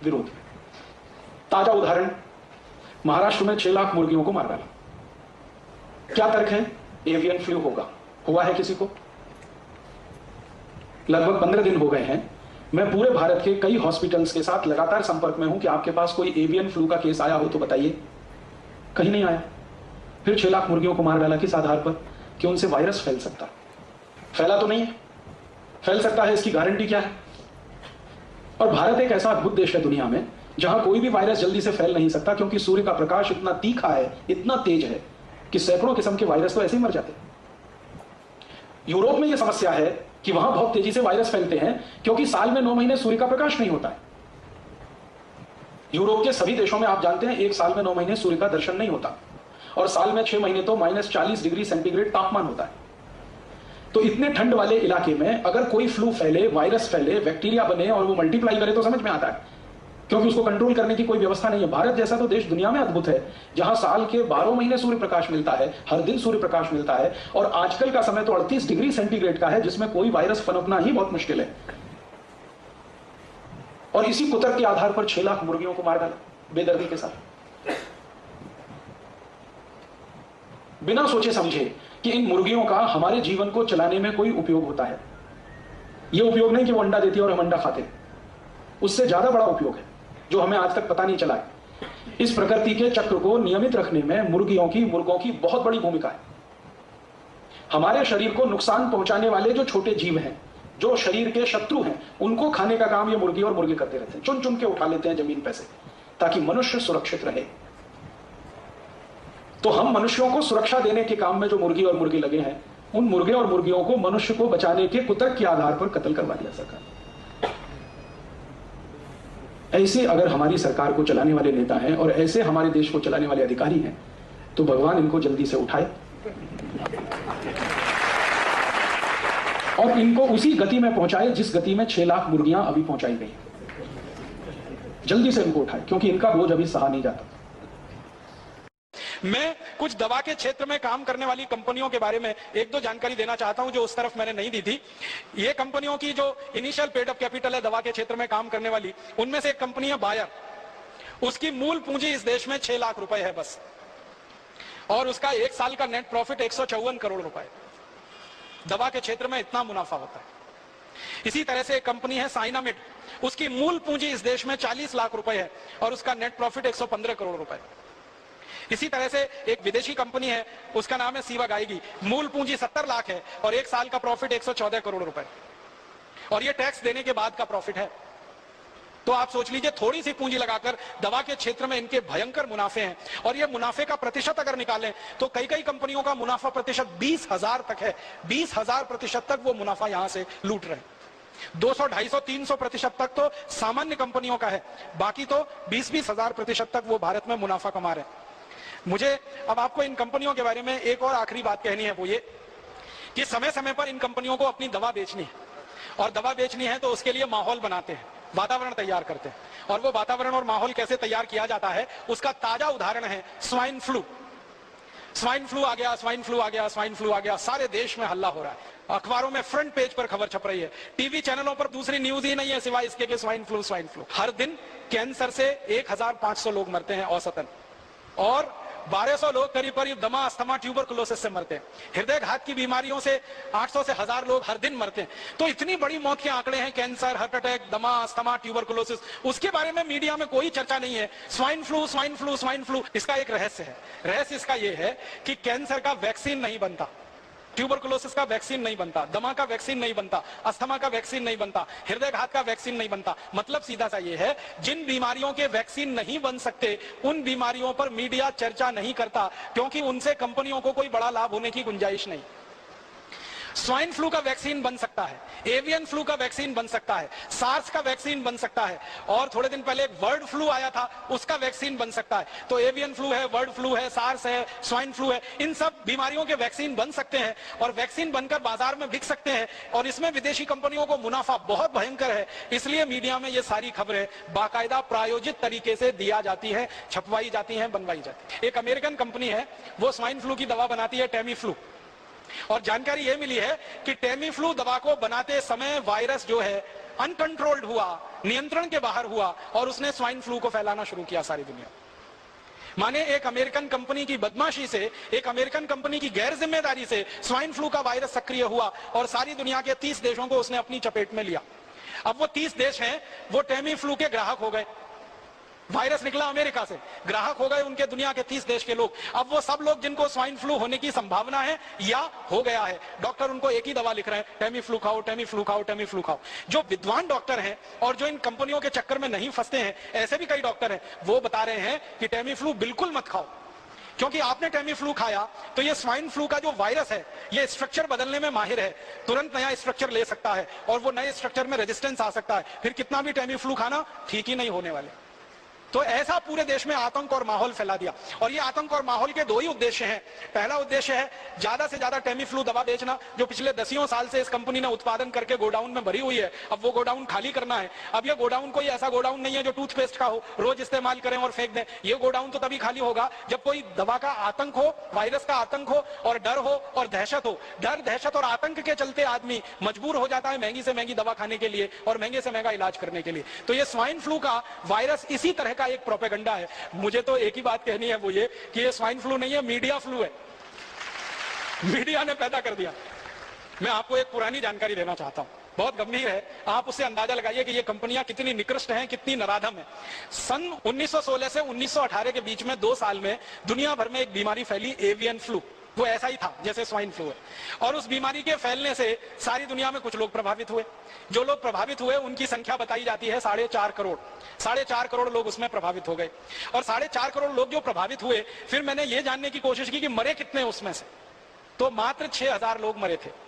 विरोध। ताजा उदाहरण, महाराष्ट्र में 6 लाख मुर्गियों को मार डाला। क्या तर्क है? एवियन फ्लू होगा। हुआ है किसी को? लगभग 15 दिन हो गए हैं, मैं पूरे भारत के कई हॉस्पिटल्स के साथ लगातार संपर्क में हूं कि आपके पास कोई एवियन फ्लू का केस आया हो तो बताइए। कहीं नहीं आया। फिर 6 लाख मुर्गियों को मार डाला किस आधार पर? कि उनसे वायरस फैल सकता है। फैला तो नहीं है, फैल सकता है, इसकी गारंटी क्या है? और भारत एक ऐसा अद्भुत देश है दुनिया में जहां कोई भी वायरस जल्दी से फैल नहीं सकता, क्योंकि सूर्य का प्रकाश इतना तीखा है, इतना तेज है कि सैकड़ों किस्म के वायरस तो ऐसे ही मर जाते हैं। यूरोप में यह समस्या है कि वहां बहुत तेजी से वायरस फैलते हैं, क्योंकि साल में 9 महीने सूर्य का प्रकाश नहीं होता है। यूरोप के सभी देशों में आप जानते हैं एक साल में 9 महीने सूर्य का दर्शन नहीं होता, और साल में 6 महीने तो -40 डिग्री सेंटीग्रेड तापमान होता है। तो इतने ठंड वाले इलाके में अगर कोई फ्लू फैले, वायरस फैले, बैक्टीरिया बने और वो मल्टीप्लाई करे तो समझ में आता है, क्योंकि उसको कंट्रोल करने की कोई व्यवस्था नहीं है। भारत जैसा तो देश दुनिया में अद्भुत है जहां साल के 12 महीने सूर्य प्रकाश मिलता है, हर दिन सूर्य प्रकाश मिलता है, और आजकल का समय तो 38 डिग्री सेंटीग्रेड का है, जिसमें कोई वायरस पनपना ही बहुत मुश्किल है। और इसी कुतर्क के आधार पर 6 लाख मुर्गियों को मार डाला बेदर्दी के साथ, बिना सोचे समझे कि इन मुर्गियों का हमारे जीवन को चलाने में कोई उपयोग होता है। यह उपयोग नहीं कि वो अंडा देती है और हम अंडा खाते हैं, उससे ज्यादा बड़ा उपयोग है जो हमें आज तक पता नहीं चला है। इस प्रकृति के चक्र को नियमित रखने में मुर्गियों की, मुर्गों की बहुत बड़ी भूमिका है। हमारे शरीर को नुकसान पहुंचाने वाले जो छोटे जीव हैं, जो शरीर के शत्रु हैं, उनको खाने का काम ये मुर्गी और मुर्गे करते रहते हैं। चुन चुन के उठा लेते हैं जमीन पे से, ताकि मनुष्य सुरक्षित रहे। तो हम मनुष्यों को सुरक्षा देने के काम में जो मुर्गी और मुर्गे लगे हैं, उन मुर्गे और मुर्गियों को मनुष्य को बचाने के कुतर्क के आधार पर कत्ल करवा दिया सरकार। ऐसे अगर हमारी सरकार को चलाने वाले नेता हैं और ऐसे हमारे देश को चलाने वाले अधिकारी हैं, तो भगवान इनको जल्दी से उठाए और इनको उसी गति में पहुंचाए जिस गति में 6 लाख मुर्गियां अभी पहुंचाई गई। जल्दी से इनको उठाए, क्योंकि इनका बोझ अभी सहा नहीं जाता। मैं कुछ दवा के क्षेत्र में काम करने वाली कंपनियों के बारे में 1-2 जानकारी देना चाहता हूं जो उस तरफ मैंने नहीं दी थी। ये कंपनियों की जो इनिशियल पेड अप कैपिटल है दवा के क्षेत्र में काम करने वाली, उनमें से एक कंपनी है बायर। उसकी मूल पूंजी इस देश में 6 लाख रुपए है बस, और उसका 1 साल का नेट प्रॉफिट 154 करोड़ रुपए। दवा के क्षेत्र में इतना मुनाफा होता है। इसी तरह से एक कंपनी है साइनामिड, उसकी मूल पूंजी इस देश में 40 लाख रुपए है और उसका नेट प्रॉफिट 115 करोड़ रुपए। इसी तरह से एक विदेशी कंपनी है, उसका नाम है सीवा गायगी, मूल पूंजी 70 लाख है और 1 साल का प्रॉफिट 114 करोड़ रुपए, और ये टैक्स देने के बाद का प्रॉफिट है। तो आप सोच लीजिए, थोड़ी सी पूंजी लगाकर दवा के क्षेत्र में इनके भयंकर मुनाफे हैं। और ये मुनाफे का प्रतिशत अगर निकालें तो कई कई कंपनियों का मुनाफा प्रतिशत 20,000 तक है। 20,000% तक वो मुनाफा यहां से लूट रहे हैं। 200, 250, 300% तक तो सामान्य कंपनियों का है, बाकी तो 20-20 हजार प्रतिशत तक वो भारत में मुनाफा कमा रहे हैं। मुझे अब आपको इन कंपनियों के बारे में एक और आखिरी बात कहनी है, वो ये कि समय समय पर इन कंपनियों को अपनी दवा बेचनी है, और दवा बेचनी है तो उसके लिए माहौल बनाते हैं, वातावरण तैयार करते हैं। और वो वातावरण और माहौल कैसे तैयार किया जाता है, उसका ताजा उदाहरण है स्वाइन फ्लू। स्वाइन फ्लू आ गया, स्वाइन फ्लू आ गया, स्वाइन फ्लू आ गया, सारे देश में हल्ला हो रहा है। अखबारों में फ्रंट पेज पर खबर छप रही है, टीवी चैनलों पर दूसरी न्यूज ही नहीं है सिवाय इसके कि स्वाइन फ्लू, स्वाइन फ्लू। हर दिन कैंसर से 1500 लोग मरते हैं औसतन, और 1200 लोग करीब करीब दमा, अस्थमा, ट्यूबरकुलोसिस से मरते हैं। हृदय घात की बीमारियों से 800 से 1000 लोग हर दिन मरते हैं। तो इतनी बड़ी मौत के आंकड़े हैं, कैंसर, हार्ट अटैक, दमा, अस्थमा, ट्यूबरकुलोसिस, उसके बारे में मीडिया में कोई चर्चा नहीं है। Swine flu, swine flu, swine flu. इसका एक रहस्य है। रहस्य इसका यह है कि कैंसर का वैक्सीन नहीं बनता, ट्यूबरकुलोसिस का वैक्सीन नहीं बनता, दमा का वैक्सीन नहीं बनता, अस्थमा का वैक्सीन नहीं बनता, हृदय घात का वैक्सीन नहीं बनता। मतलब सीधा सा ये है, जिन बीमारियों के वैक्सीन नहीं बन सकते उन बीमारियों पर मीडिया चर्चा नहीं करता, क्योंकि उनसे कंपनियों को कोई बड़ा लाभ होने की गुंजाइश नहीं। स्वाइन फ्लू का वैक्सीन बन सकता है, एवियन फ्लू का वैक्सीन बन सकता है, सार्स का वैक्सीन बन सकता है, और थोड़े दिन पहले एक बर्ड फ्लू आया था, उसका वैक्सीन बन सकता है। तो एवियन फ्लू है, बर्ड फ्लू है, सार्स है, स्वाइन फ्लू है, इन सब बीमारियों के वैक्सीन बन सकते हैं और वैक्सीन बनकर बाजार में बिक सकते हैं, और इसमें विदेशी कंपनियों को मुनाफा बहुत भयंकर है। इसलिए मीडिया में ये सारी खबरें बाकायदा प्रायोजित तरीके से दिया जाती है, छपवाई जाती है, बनवाई जाती है। एक अमेरिकन कंपनी है, वो स्वाइन फ्लू की दवा बनाती है, टेमी फ्लू, और जानकारी यह मिली है कि टेमी फ्लू दवा को बनाते समय वायरस जो है अनकंट्रोल्ड हुआ, नियंत्रण के बाहर हुआ और उसने स्वाइन फ्लू को फैलाना शुरू किया सारी दुनिया। माने एक अमेरिकन कंपनी की बदमाशी से, एक अमेरिकन कंपनी की गैर जिम्मेदारी से स्वाइन फ्लू का वायरस सक्रिय हुआ और सारी दुनिया के 30 देशों को उसने अपनी चपेट में लिया। अब वो 30 देश हैं, वो टेमी फ्लू के ग्राहक हो गए। वायरस निकला अमेरिका से, ग्राहक हो गए उनके दुनिया के 30 देश के लोग। अब वो सब लोग जिनको स्वाइन फ्लू होने की संभावना है या हो गया है, डॉक्टर उनको एक ही दवा लिख रहे हैं, टेमी फ्लू खाओ, टेमी फ्लू खाओ, टेमी फ्लू खाओ। जो विद्वान डॉक्टर हैं और जो इन कंपनियों के चक्कर में नहीं फंसते हैं, ऐसे भी कई डॉक्टर हैं, वो बता रहे हैं कि टेमी फ्लू बिल्कुल मत खाओ, क्योंकि आपने टेमी फ्लू खाया तो ये स्वाइन फ्लू का जो वायरस है ये स्ट्रक्चर बदलने में माहिर है, तुरंत नया स्ट्रक्चर ले सकता है और वो नए स्ट्रक्चर में रेजिस्टेंस आ सकता है, फिर कितना भी टेमी फ्लू खाना ठीक ही नहीं होने वाले। तो ऐसा पूरे देश में आतंक और माहौल फैला दिया। और ये आतंक और माहौल के दो ही उद्देश्य हैं। पहला उद्देश्य है ज्यादा से ज्यादा टेमी फ्लू दवा बेचना, जो पिछले दसियों साल से इस कंपनी ने उत्पादन करके गोडाउन में भरी हुई है, अब वो गोडाउन खाली करना है। अब ये गोडाउन कोई ऐसा गोडाउन नहीं है जो टूथपेस्ट का हो, रोज इस्तेमाल करें और फेंक दें। ये गोडाउन तो तभी खाली होगा जब कोई दवा का आतंक हो, वायरस का आतंक हो और डर हो और दहशत हो। डर, दहशत और आतंक के चलते आदमी मजबूर हो जाता है महंगी से महंगी दवा खाने के लिए और महंगे से महंगा इलाज करने के लिए। तो ये स्वाइन फ्लू का वायरस इसी तरह का एक प्रोपेगेंडा है। मुझे तो एक ही बात कहनी है, वो ये कि ये स्वाइन फ्लू नहीं है, मीडिया फ्लू है। मीडिया ने पैदा कर दिया। मैं आपको एक पुरानी जानकारी देना चाहता हूं, बहुत गंभीर है, आप उससे अंदाजा लगाइए कि ये कंपनियां कितनी निकृष्ट हैं, कितनी नराधम है। सन 1916 से 1918 के बीच में 2 साल में दुनिया भर में एक बीमारी फैली, एवियन फ्लू। वो ऐसा ही था जैसे स्वाइन फ्लू है, और उस बीमारी के फैलने से सारी दुनिया में कुछ लोग प्रभावित हुए। जो लोग प्रभावित हुए उनकी संख्या बताई जाती है 4.5 करोड़। 4.5 करोड़ लोग उसमें प्रभावित हो गए। और 4.5 करोड़ लोग जो प्रभावित हुए, फिर मैंने ये जानने की कोशिश की कि मरे कितने उसमें से, तो मात्र 6,000 लोग मरे थे।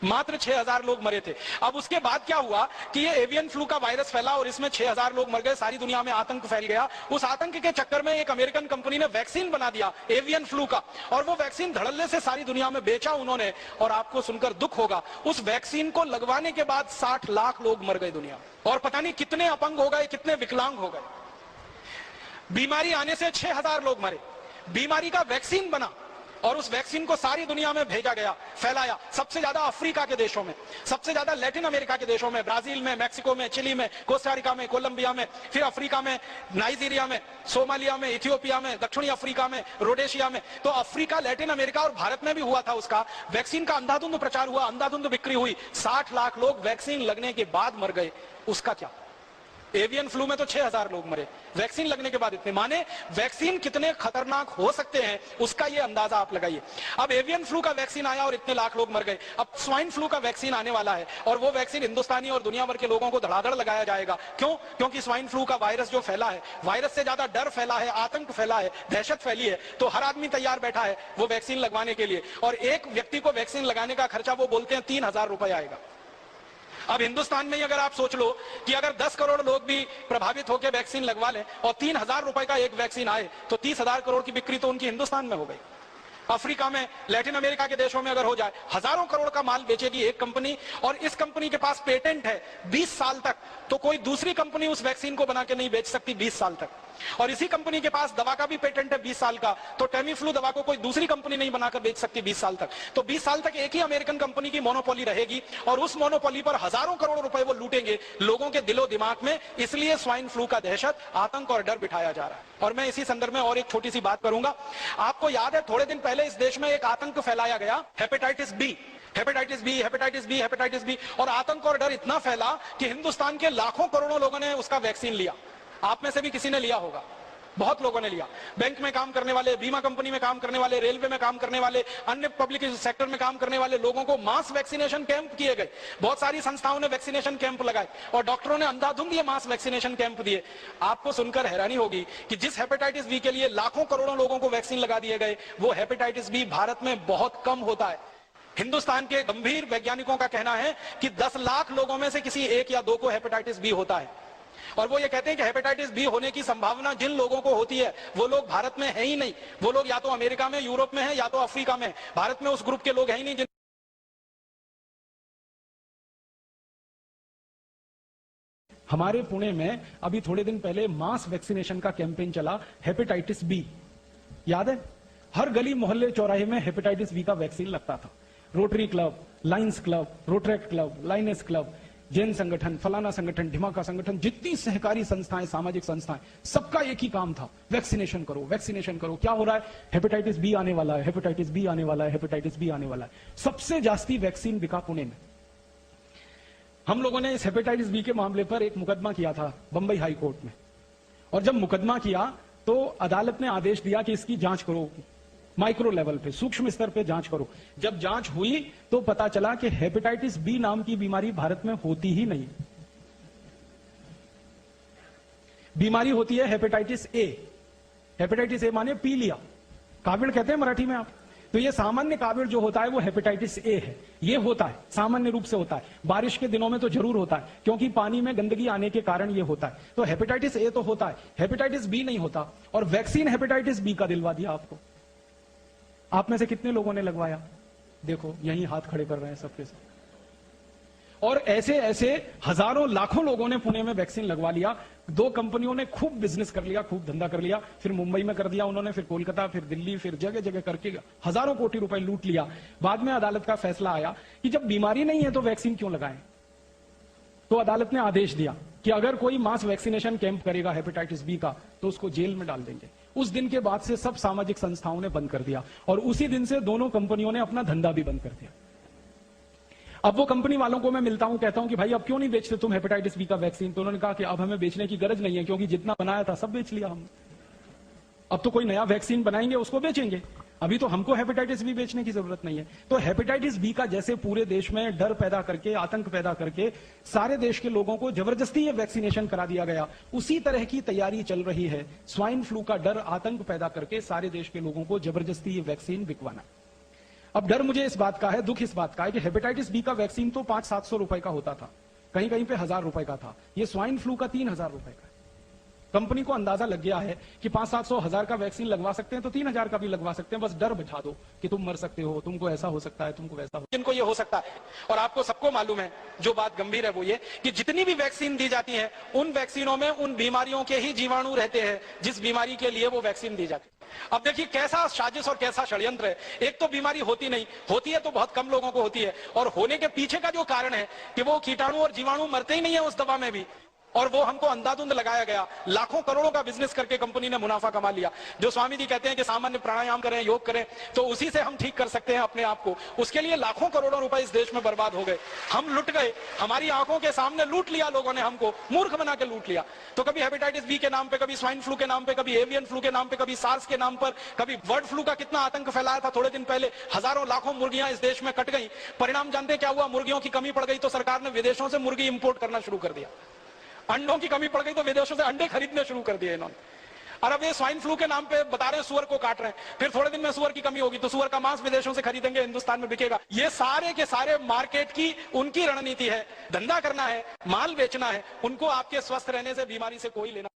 मात्र 6,000 लोग मरे थे। अब उसके बाद क्या हुआ कि ये एवियन फ्लू का वायरस फैला और इसमें 6,000 लोग मर गए, सारी दुनिया में आतंक फैल गया। उस आतंक के चक्कर में एक अमेरिकन कंपनी ने वैक्सीन बना दिया एवियन फ्लू का, और वो वैक्सीन धड़ल्ले से सारी दुनिया में बेचा उन्होंने। और आपको सुनकर दुख होगा, उस वैक्सीन को लगवाने के बाद 60 लाख लोग मर गए दुनिया में, और पता नहीं कितने अपंग हो गए, कितने विकलांग हो गए। बीमारी आने से 6,000 लोग मरे, बीमारी का वैक्सीन बना और उस वैक्सीन को सारी दुनिया में भेजा गया, फैलाया। सबसे ज्यादा अफ्रीका के देशों में, सबसे ज्यादा लैटिन अमेरिका के देशों में, ब्राजील में, मैक्सिको में, चिली में, कोस्टारिका में, कोलंबिया में, फिर अफ्रीका में, नाइजीरिया में, सोमालिया में, इथियोपिया में, दक्षिणी अफ्रीका में, रोडेशिया में। तो अफ्रीका, लैटिन अमेरिका और भारत में भी हुआ था उसका। वैक्सीन का अंधाधुंध प्रचार हुआ, अंधाधुंध बिक्री हुई, 60 लाख लोग वैक्सीन लगने के बाद मर गए। उसका क्या? एवियन फ्लू में तो 6,000 लोग मरे, वैक्सीन लगने के बाद इतने। माने वैक्सीन कितने खतरनाक हो सकते हैं उसका ये अंदाजा आप लगाइए। अब एवियन फ्लू का वैक्सीन आया और इतने लाख लोग मर गए। अब स्वाइन फ्लू का वैक्सीन आने वाला है और वो वैक्सीन हिंदुस्तानी और दुनिया भर के लोगों को धड़ाधड़ लगाया जाएगा। क्यों? क्योंकि स्वाइन फ्लू का वायरस जो फैला है, वायरस से ज्यादा डर फैला है, आतंक फैला है, दहशत फैली है, तो हर आदमी तैयार बैठा है वो वैक्सीन लगवाने के लिए। और एक व्यक्ति को वैक्सीन लगाने का खर्चा वो बोलते हैं 3,000 रुपए आएगा। अब हिंदुस्तान में ही अगर आप सोच लो कि अगर 10 करोड़ लोग भी प्रभावित होकर वैक्सीन लगवा लें और 3,000 रुपए का एक वैक्सीन आए, तो 30,000 करोड़ की बिक्री तो उनकी हिंदुस्तान में हो गई। अफ्रीका में, लैटिन अमेरिका के देशों में अगर हो जाए, हजारों करोड़ का माल बेचेगी एक कंपनी, और इस कंपनी के पास पेटेंट है 20 साल तक, तो कोई दूसरी कंपनी उस वैक्सीन को बना के नहीं बेच सकती 20 साल तक। और इसी कंपनी के पास दवा का भी पेटेंट है 20 साल का, तो टेमी फ्लू दवा को कोई दूसरी कंपनी नहीं बनाकर बेच सकती 20 साल तक। तो 20 साल तक एक ही अमेरिकन कंपनी की मोनोपोली रहेगी, और उस मोनोपोली पर हजारों करोड़ रुपए वो लूटेंगे लोगों के दिलो दिमाग में। इसलिए स्वाइन फ्लू का दहशत, आतंक और डर बिठाया जा रहा है। और मैं इसी संदर्भ में और एक छोटी सी बात करूंगा। आपको याद है थोड़े दिन पहले इस देश में एक आतंक फैलाया गया, hepatitis B, hepatitis B, hepatitis B, hepatitis B. और आतंक और डर इतना फैला कि हिंदुस्तान के लाखों करोड़ों लोगों ने उसका वैक्सीन लिया। आप में से भी किसी ने लिया होगा, बहुत लोगों ने लिया। बैंक में काम करने वाले, बीमा कंपनी में काम करने वाले, रेलवे में काम करने वाले, अन्य पब्लिक सेक्टर में काम करने वाले लोगों को मास वैक्सीनेशन कैंप किए गए। बहुत सारी संस्थाओं ने वैक्सीनेशन कैंप लगाए और डॉक्टरों ने अंधाधुंध ये मास वैक्सीनेशन कैंप दिए। आपको सुनकर हैरानी होगी कि जिस हेपेटाइटिस बी के लिए लाखों करोड़ों लोगों को वैक्सीन लगा दिए गए, वो हेपेटाइटिस बी भारत में बहुत कम होता है। हिंदुस्तान के गंभीर वैज्ञानिकों का कहना है कि 10 लाख लोगों में से किसी 1 या 2 को हेपेटाइटिस बी होता है। और वो ये कहते हैं कि हेपेटाइटिस बी होने की संभावना जिन लोगों को होती है वो लोग भारत में है ही नहीं। वो लोग या तो अमेरिका में, यूरोप में है, या तो अफ्रीका में। भारत में उस ग्रुप के लोग है ही नहीं। हमारे पुणे में अभी थोड़े दिन पहले मास वैक्सीनेशन का कैंपेन चला, हेपेटाइटिस बी। याद है? हर गली मोहल्ले चौराहे में हेपेटाइटिस बी का वैक्सीन लगता था। Rotary club, lions club, rotaract club, lioness club, Jain संगठन, फलाना संगठन, ढिमाका संगठन, जितनी सहकारी संस्थाएं, सामाजिक संस्थाएं, सबका एक ही काम था, वैक्सीनेशन करो, वैक्सीनेशन करो। क्या हो रहा है? हेपेटाइटिस बी आने वाला है, हेपेटाइटिस बी आने वाला है, हेपेटाइटिस बी आने वाला है। सबसे जास्ती वैक्सीन बिका पुणे में। हम लोगों ने इस हेपेटाइटिस बी के मामले पर एक मुकदमा किया था बंबई हाई कोर्ट में, और जब मुकदमा किया तो अदालत ने आदेश दिया कि इसकी जांच करो, माइक्रो लेवल पे, सूक्ष्म स्तर पे जांच करो। जब जांच हुई तो पता चला कि हेपेटाइटिस बी नाम की बीमारी भारत में होती ही नहीं। बीमारी होती है हेपेटाइटिस ए। हेपेटाइटिस ए माने पीलिया, काविड़ कहते हैं मराठी में आप। तो ये सामान्य काविड़ जो होता है वो हेपेटाइटिस ए है। ये होता है, सामान्य रूप से होता है, बारिश के दिनों में तो जरूर होता है, क्योंकि पानी में गंदगी आने के कारण ये होता है। तो हेपेटाइटिस ए तो होता है, हेपेटाइटिस बी नहीं होता। और वैक्सीन हेपेटाइटिस बी का दिलवा दिया आपको। आप में से कितने लोगों ने लगवाया? देखो यही हाथ खड़े कर रहे हैं सबके सब। और ऐसे ऐसे हजारों लाखों लोगों ने पुणे में वैक्सीन लगवा लिया। दो कंपनियों ने खूब बिजनेस कर लिया, खूब धंधा कर लिया, फिर मुंबई में कर दिया उन्होंने, फिर कोलकाता, फिर दिल्ली, फिर जगह जगह करके हजारों कोटि रुपए लूट लिया। बाद में अदालत का फैसला आया कि जब बीमारी नहीं है तो वैक्सीन क्यों लगाएं। तो अदालत ने आदेश दिया कि अगर कोई मास वैक्सीनेशन कैंप करेगा हेपेटाइटिस बी का तो उसको जेल में डाल देंगे। उस दिन के बाद से सब सामाजिक संस्थाओं ने बंद कर दिया, और उसी दिन से दोनों कंपनियों ने अपना धंधा भी बंद कर दिया। अब वो कंपनी वालों को मैं मिलता हूं, कहता हूं कि भाई अब क्यों नहीं बेचते तुम हेपेटाइटिस बी का वैक्सीन? तो उन्होंने कहा कि अब हमें बेचने की गरज नहीं है, क्योंकि जितना बनाया था सब बेच लिया हमने। अब तो कोई नया वैक्सीन बनाएंगे उसको बेचेंगे, अभी तो हमको हेपेटाइटिस बी बेचने की जरूरत नहीं है। तो हेपेटाइटिस बी का जैसे पूरे देश में डर पैदा करके, आतंक पैदा करके सारे देश के लोगों को जबरदस्ती ये वैक्सीनेशन करा दिया गया, उसी तरह की तैयारी चल रही है स्वाइन फ्लू का डर, आतंक पैदा करके सारे देश के लोगों को जबरदस्ती ये वैक्सीन बिकवाना। अब डर मुझे इस बात का है, दुख इस बात का है कि हेपेटाइटिस बी का वैक्सीन तो 500-700 रुपए का होता था, कहीं कहीं पे 1000 रुपए का था। ये स्वाइन फ्लू का 3000 रुपए का है। कंपनी को अंदाजा लग गया है कि 500-700 का वैक्सीन लगवा सकते हैं तो 3000 का भी लगवा सकते हैं। बस डर बिठा दो कि तुम मर सकते हो, तुमको ऐसा हो सकता है, तुमको वैसा हो। जिनको ये हो सकता है, और आपको सबको मालूम है, जो बात गंभीर है वो ये कि जितनी भी वैक्सीन दी जाती है उन वैक्सीनों में उन बीमारियों के ही जीवाणु रहते हैं जिस बीमारी के लिए वो वैक्सीन दी जाती है। अब देखिए कैसा साजिश और कैसा षड्यंत्र है। एक तो बीमारी होती नहीं, होती है तो बहुत कम लोगों को होती है, और होने के पीछे का जो कारण है कि वो कीटाणु और जीवाणु मरते ही नहीं है उस दवा में भी, और वो हमको अंधाधुंध लगाया गया। लाखों करोड़ों का बिजनेस करके कंपनी ने मुनाफा कमा लिया। जो स्वामी जी कहते हैं कि सामान्य प्राणायाम करें, योग करें, तो उसी से हम ठीक कर सकते हैं अपने आप को। उसके लिए लाखों करोड़ों रुपए इस देश में बर्बाद हो गए, हम लुट गए, हमारी आंखों के सामने लूट लिया लोगों ने, हमको मूर्ख बना के लूट लिया। तो कभी हेपेटाइटिस बी के नाम पे, कभी स्वाइन फ्लू के नाम पे, कभी एवियन फ्लू के नाम पे, कभी सार्स के नाम पर, कभी बर्ड फ्लू का कितना आतंक फैलाया था थोड़े दिन पहले। हजारों लाखों मुर्गियां इस देश में कट गई। परिणाम जानते क्या हुआ? मुर्गियों की कमी पड़ गई तो सरकार ने विदेशों से मुर्गी इंपोर्ट करना शुरू कर दिया। अंडों की कमी पड़ गई तो विदेशों से अंडे खरीदने शुरू कर दिए इन्होंने। और अब ये स्वाइन फ्लू के नाम पे बता रहे हैं सुअर को काट रहे हैं, फिर थोड़े दिन में सुअर की कमी होगी तो सुअर का मांस विदेशों से खरीदेंगे, हिंदुस्तान में बिकेगा। ये सारे के सारे मार्केट की उनकी रणनीति है। धंधा करना है, माल बेचना है, उनको आपके स्वस्थ रहने से, बीमारी से कोई लेना